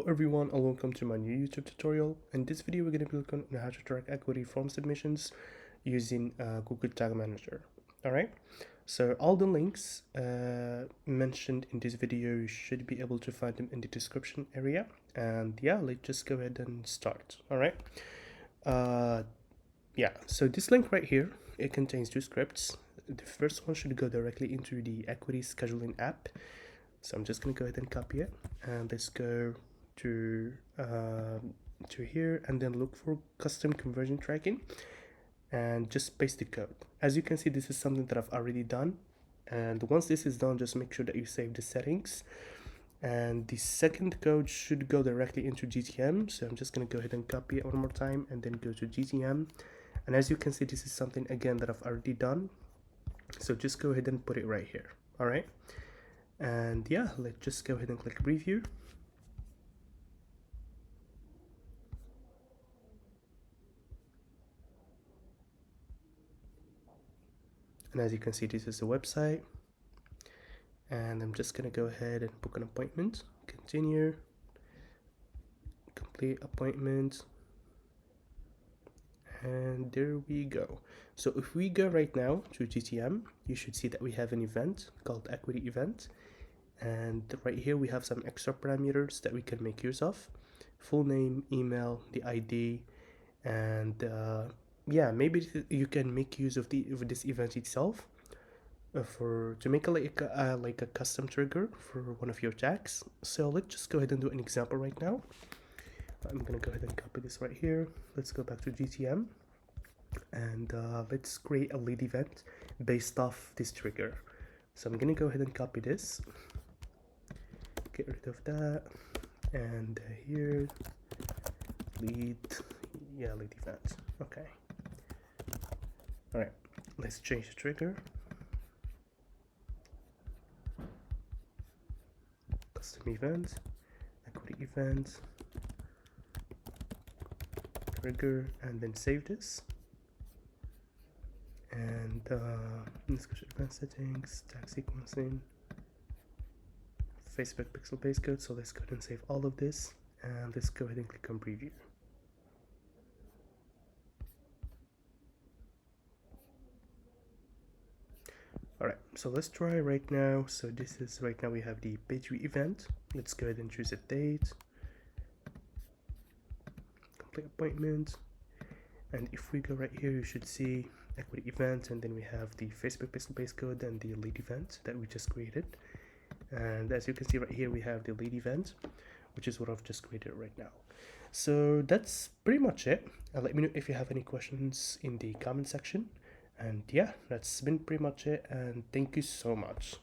Hello everyone and welcome to my new YouTube tutorial. In this video we're going to be looking at how to track Acuity form submissions using Google Tag Manager. Alright, so all the links mentioned in this video, you should be able to find them in the description area. And yeah, let's just go ahead and start. Alright, yeah, so this link right here, it contains two scripts. The first one should go directly into the Acuity scheduling app. So I'm just going to go ahead and copy it, and let's go to here and then look for custom conversion tracking and just paste the code. As you can see, this is something that I've already done, and once this is done, just make sure that you save the settings. And the second code should go directly into GTM, so I'm just going to go ahead and copy it one more time and then go to GTM. And as you can see, this is something again that I've already done, so just go ahead and put it right here. All right, and yeah, let's just go ahead and click preview. And as you can see, this is the website, and I'm just gonna go ahead and book an appointment, continue, complete appointment, and there we go. So if we go right now to GTM, you should see that we have an event called Acuity event, and right here we have some extra parameters that we can make use of: full name, email, the ID, and yeah, maybe you can make use of this event itself to make like a custom trigger for one of your tags. So let's just go ahead and do an example right now. I'm gonna go ahead and copy this right here. Let's go back to GTM, and let's create a lead event based off this trigger. So I'm gonna go ahead and copy this, get rid of that, and here lead event. Okay, all right, let's change the trigger. Custom event, Acuity event, trigger, and then save this. And let's go to advanced settings, tag sequencing, Facebook pixel base code. So let's go ahead and save all of this, and let's go ahead and click on preview. Alright, so let's try right now. So this is right now we have the page view event. Let's go ahead and choose a date, complete appointment, and if we go right here, you should see Acuity event, and then we have the Facebook pixel base code and the lead event that we just created. And as you can see right here, we have the lead event, which is what I've just created right now. So that's pretty much it. Let me know if you have any questions in the comment section. And yeah, that's been pretty much it, and thank you so much.